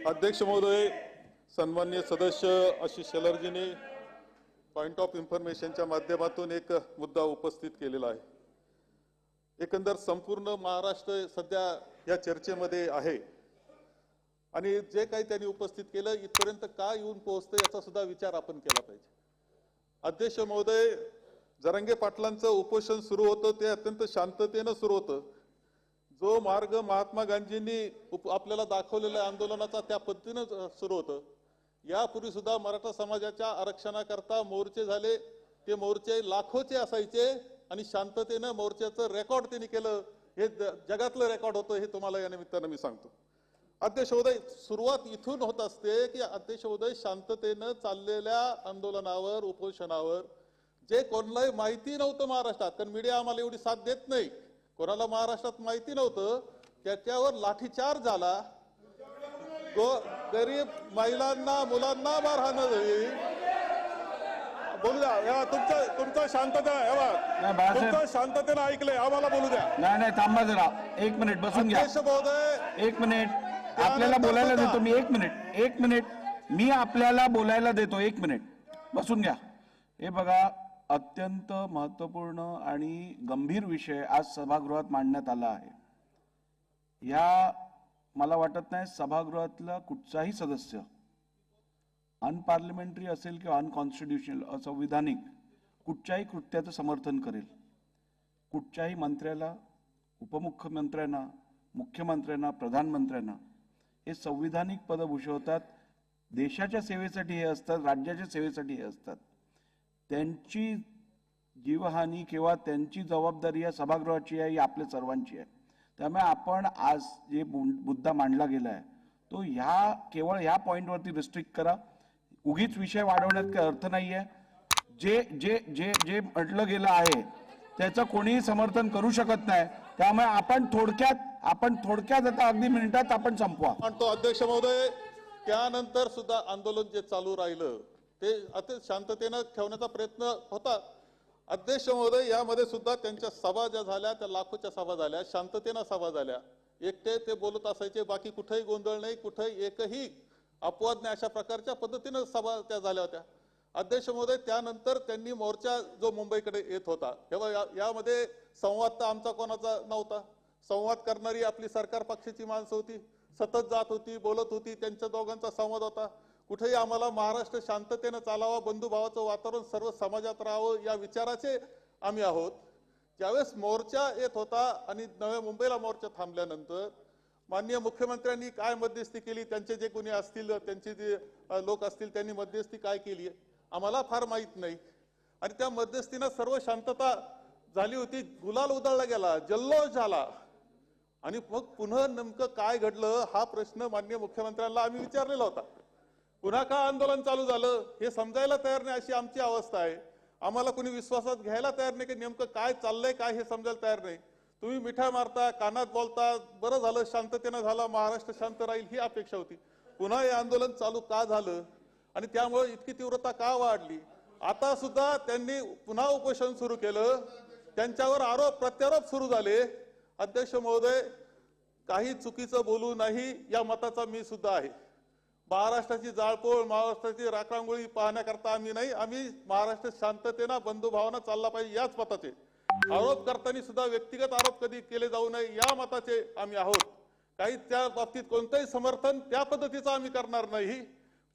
अध्यक्ष महोदय, सन्माननीय सदस्य आशिष शेलारजींनी पॉइंट ऑफ इन्फॉर्मेशनच्या माध्यमातून एक मुद्दा उपस्थित केलेला आहे। एकंदर संपूर्ण महाराष्ट्र सध्या या चर्चेमध्ये आहे आणि जे काही त्यांनी उपस्थित केलं इथपर्यंत का येऊन पोहोचतं याचा सुद्धा विचार आपण केला पाहिजे। अध्यक्ष महोदय, जरांगे पाटलांचं उपोषण सुरू होतं ते अत्यंत शांततेने सुरू होतं। जो मार्ग महात्मा गांधींनी आपल्याला दाखवलेल्या आंदोलनाचा त्या पद्धतीने सुरू होतं। यापूर्वी सुद्धा मराठा समाजाच्या आरक्षणाकरता मोर्चे झाले, ते मोर्चे लाखोचे असायचे आणि शांततेने मोर्चाचं रेकॉर्ड त्यांनी केलं। हे जगातलं रेकॉर्ड होतं, हे तुम्हाला या निमित्तानं मी सांगतो। अध्यक्ष महोदय, सुरुवात इथून होत असते की अध्यक्ष महोदय शांततेने चाललेल्या आंदोलनावर उपोषणावर जे कोणालाही माहिती नव्हतं महाराष्ट्रात, कारण मीडिया आम्हाला एवढी साथ देत नाही, कोणाला महाराष्ट्रात माहिती नव्हतं, त्याच्यावर लाठीचार्ज झाला, गरीब महिलांना मुलांना मारहाण झाली। बोलू द्या, तुमचं शांतता तुमचं शांततेने ऐकलंय, आम्हाला बोलू द्या। नाही थांबा जरा, एक मिनिट बसून घ्या। अध्यक्ष महोदय, एक मिनिट आपल्याला बोलायला देतो मी। एक मिनिट मी आपल्याला बोलायला देतो, एक मिनिट बसून घ्या। हे बघा, अत्यंत महत्त्वपूर्ण आणि गंभीर विषय आज सभागृहात मांडण्यात आला आहे। या मला वाटत नाही सभागृहातला कुठचाही सदस्य अनपार्लिमेंटरी असेल किंवा अनकॉन्स्टिट्युशनल असंविधानिक कुठच्याही कृत्याचं समर्थन करेल। कुठच्याही मंत्र्याला, उपमुख्यमंत्र्यांना, मुख्यमंत्र्यांना, प्रधानमंत्र्यांना हे संविधानिक पद भूषवतात। देशाच्या सेवेसाठी हे असतात, राज्याच्या सेवेसाठी हे असतात। त्यांची जीवहानी किंवा त्यांची जबाबदारी या सभागृहाची आहे, ही आपल्या सर्वांची आहे। त्यामुळे आपण आज जे मुद्दा मांडला गेला आहे तो केवळ ह्या पॉइंटवरती रिस्ट्रिक्ट करा। उगीच विषय वाढवण्यात काही अर्थ नाहीये। जे जे जे जे म्हटलं गेलं आहे त्याचं कोणीही समर्थन करू शकत नाही। त्यामुळे आपण थोडक्यात आता अगदी मिनिटात आपण संपवा। म्हणतो अध्यक्ष महोदय, त्यानंतर सुद्धा आंदोलन जे चालू राहिलं ते अति शांततेने ठेवण्याचा प्रयत्न होता। अध्यक्ष महोदय, यामध्ये सुद्धा त्यांच्या सभा ज्या झाल्या त्या लाखोच्या सभा झाल्या, शांततेने सभा झाल्या, एकटे ते बोलत असायचे, बाकी कुठेही गोंधळ नाही, कुठेही एकही अपवाद नाही, अशा प्रकारच्या पद्धतीने सभा त्या झाल्या होत्या। अध्यक्ष महोदय, त्यानंतर त्यांनी मोर्चा जो मुंबईकडे येत होता तेव्हा यामध्ये संवाद तर आमचा कोणाचा नव्हता। संवाद करणारी आपली सरकार पक्षाची माणसं होती, सतत जात होती, बोलत होती, त्यांच्या दोघांचा संवाद होता। कुठेही आम्हाला महाराष्ट्र शांततेने चालावा, बंधुभावाचं वातावरण सर्व समाजात राहावं या विचाराचे आम्ही आहोत। ज्यावेळेस मोर्चा येत होता आणि नव्या मुंबईला मोर्चा थांबल्यानंतर माननीय मुख्यमंत्र्यांनी काय मध्यस्थी केली, त्यांचे जे कोणी असतील, त्यांचे जे लोक असतील, त्यांनी मध्यस्थी काय केली आम्हाला फार माहीत नाही। आणि त्या मध्यस्थीनं सर्व शांतता झाली होती, गुलाल उधळला गेला, जल्लोष झाला आणि मग पुन्हा नेमकं काय घडलं हा प्रश्न माननीय मुख्यमंत्र्यांना आम्ही विचारलेला होता। पुन्हा का आंदोलन चालू झालं हे समजायला तयार नाही, अशी आमची अवस्था आहे। आम्हाला कोणी विश्वासात घ्यायला तयार नाही की नेमकं काय चाललंय, काय हे समजायला तयार नाही। तुम्ही मिठा मारता, कानात बोलता, बरं झालं शांततेनं झालं, महाराष्ट्र शांत राहील ही अपेक्षा होती। पुन्हा हे आंदोलन चालू का झालं आणि त्यामुळे इतकी तीव्रता का वाढली? आता सुद्धा त्यांनी पुन्हा उपोषण सुरू केलं, त्यांच्यावर आरोप प्रत्यारोप सुरू झाले। अध्यक्ष महोदय, काही चुकीचं बोलू नाही या मताचा मी सुद्धा आहे। महाराष्ट्राची जाळपोळ, महाराष्ट्राची राखरांगोळी पाहण्याकरता आम्ही नाही, आम्ही महाराष्ट्र शांततेनं बंधुभावानं चालला पाहिजे याच मताचे। आरोप करताना सुद्धा व्यक्तिगत आरोप कधी केले जाऊ नये या मताचे आम्ही आहोत। काही त्या बाबतीत कोणतेही समर्थन त्या पद्धतीचं आम्ही करणार नाही।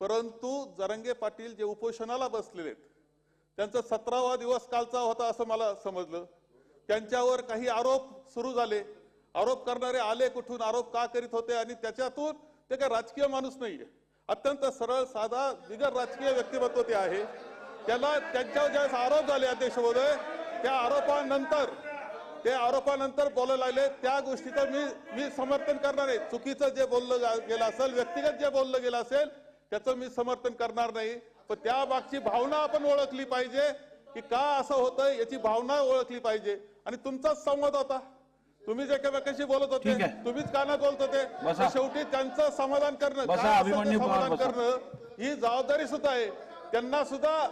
परंतु जरांगे पाटील जे उपोषणाला बसलेले त्यांचा 17वा दिवस कालचा होता असं मला समजलं। त्यांच्यावर काही आरोप सुरू झाले, आरोप करणारे आले कुठून, आरोप का करीत होते आणि त्याच्यातून ते काही राजकीय माणूस नाहीये, अत्यंत सरळ साधा बिगर राजकीय व्यक्तिमत्व ते आहे। त्याला त्यांच्यावर ज्यावेळेस आरोप झाले अध्यक्ष महोदय, त्या आरोपानंतर बोलायला लागले, त्या गोष्टीचं मी समर्थन करणार आहे। चुकीचं जे बोललं गेलं असेल, व्यक्तिगत जे बोललं गेलं असेल त्याचं मी समर्थन करणार नाही, पण त्या मागची भावना आपण ओळखली पाहिजे की का असं होतंय याची भावना ओळखली पाहिजे। आणि तुमचाच संवाद होता, तुम्ही जे कशी बोलत होते, तुम्हीच कानात बोलत होते, शेवटी त्यांचं समाधान करणं ही जबाबदारी सुद्धा आहे। त्यांना सुद्धा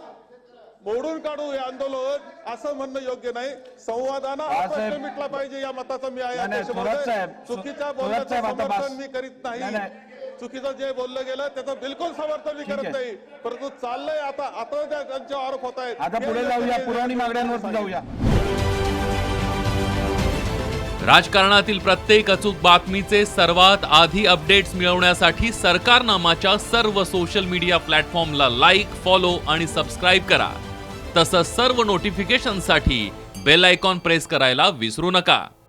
मोडून काढू हे आंदोलन असं म्हणणं योग्य नाही। संवादानं हा प्रश्न मिटला पाहिजे या मताचा मी आहे। चुकीच्या बोलण्याचं समर्थन मी करीत नाही। चुकीचं जे बोललं गेलं त्याचं बिलकुल समर्थन मी ठीक करत आहे. नाही, परंतु चाललंय आता त्यांच्यावर आरोप होत आहेत. आता पुढे जाऊया, पुरवणी मागण्यांवर जाऊया. राजकारणातील प्रत्येक अचूक बातमीचे सर्वात आधी अपडेट्स मिळवण्यासाठी सरकारनामाच्या सर्व सोशल मीडिया प्लॅटफॉर्मला लाईक, फॉलो आणि सबस्क्राईब करा. तसंच सर्व नोटिफिकेशनसाठी बेल आयकॉन प्रेस करायला विसरू नका.